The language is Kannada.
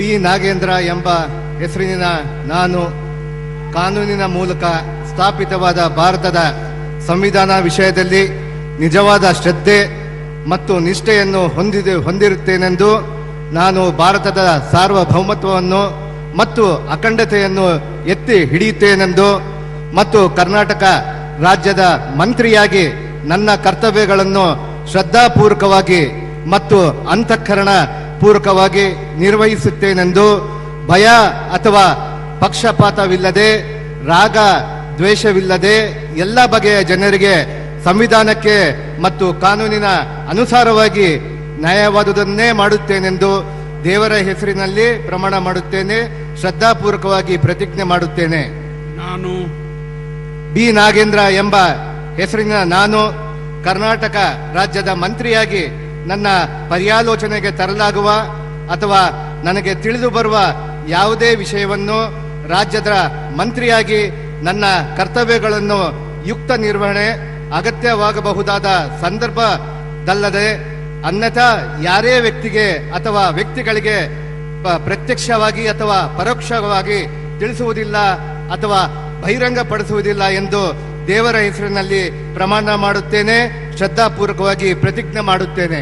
ಬಿ ನಾಗೇಂದ್ರ ಎಂಬ ಹೆಸರಿನ ನಾನು ಕಾನೂನಿನ ಮೂಲಕ ಸ್ಥಾಪಿತವಾದ ಭಾರತದ ಸಂವಿಧಾನ ವಿಷಯದಲ್ಲಿ ನಿಜವಾದ ಶ್ರದ್ಧೆ ಮತ್ತು ನಿಷ್ಠೆಯನ್ನು ಹೊಂದಿರುತ್ತೇನೆಂದು ನಾನು ಭಾರತದ ಸಾರ್ವಭೌಮತ್ವವನ್ನು ಮತ್ತು ಅಖಂಡತೆಯನ್ನು ಎತ್ತಿ ಹಿಡಿಯುತ್ತೇನೆಂದು ಮತ್ತು ಕರ್ನಾಟಕ ರಾಜ್ಯದ ಮಂತ್ರಿಯಾಗಿ ನನ್ನ ಕರ್ತವ್ಯಗಳನ್ನು ಶ್ರದ್ಧಾಪೂರ್ವಕವಾಗಿ ಮತ್ತು ಅಂತಃಕರಣ ಪೂರ್ವಕವಾಗಿ ನಿರ್ವಹಿಸುತ್ತೇನೆಂದು ಭಯ ಅಥವಾ ಪಕ್ಷಪಾತವಿಲ್ಲದೆ ರಾಗ ದ್ವೇಷವಿಲ್ಲದೆ ಎಲ್ಲ ಬಗೆಯ ಜನರಿಗೆ ಸಂವಿಧಾನಕ್ಕೆ ಮತ್ತು ಕಾನೂನಿನ ಅನುಸಾರವಾಗಿ ನ್ಯಾಯವಾದುದನ್ನೇ ಮಾಡುತ್ತೇನೆಂದು ದೇವರ ಹೆಸರಿನಲ್ಲಿ ಪ್ರಮಾಣ ಮಾಡುತ್ತೇನೆ. ಶ್ರದ್ಧಾಪೂರ್ವಕವಾಗಿ ಪ್ರತಿಜ್ಞೆ ಮಾಡುತ್ತೇನೆ. ನಾನು ಬಿ ನಾಗೇಂದ್ರ ಎಂಬ ಹೆಸರಿನ ನಾನು ಕರ್ನಾಟಕ ರಾಜ್ಯದ ಮಂತ್ರಿಯಾಗಿ ನನ್ನ ಪರ್ಯಾಲೋಚನೆಗೆ ತರಲಾಗುವ ಅಥವಾ ನನಗೆ ತಿಳಿದು ಬರುವ ಯಾವುದೇ ವಿಷಯವನ್ನು ರಾಜ್ಯದ ಮಂತ್ರಿಯಾಗಿ ನನ್ನ ಕರ್ತವ್ಯಗಳನ್ನು ಯುಕ್ತ ನಿರ್ವಹಣೆ ಅಗತ್ಯವಾಗಬಹುದಾದ ಸಂದರ್ಭದಲ್ಲದೆ ಅನ್ಯಥಾ ಯಾರೇ ವ್ಯಕ್ತಿಗೆ ಅಥವಾ ವ್ಯಕ್ತಿಗಳಿಗೆ ಪ್ರತ್ಯಕ್ಷವಾಗಿ ಅಥವಾ ಪರೋಕ್ಷವಾಗಿ ತಿಳಿಸುವುದಿಲ್ಲ ಅಥವಾ ಬಹಿರಂಗಪಡಿಸುವುದಿಲ್ಲ ಎಂದು ದೇವರ ಹೆಸರಿನಲ್ಲಿ ಪ್ರಮಾಣ ಮಾಡುತ್ತೇನೆ. ಶ್ರದ್ಧಾಪೂರ್ವಕವಾಗಿ ಪ್ರತಿಜ್ಞೆ ಮಾಡುತ್ತೇನೆ.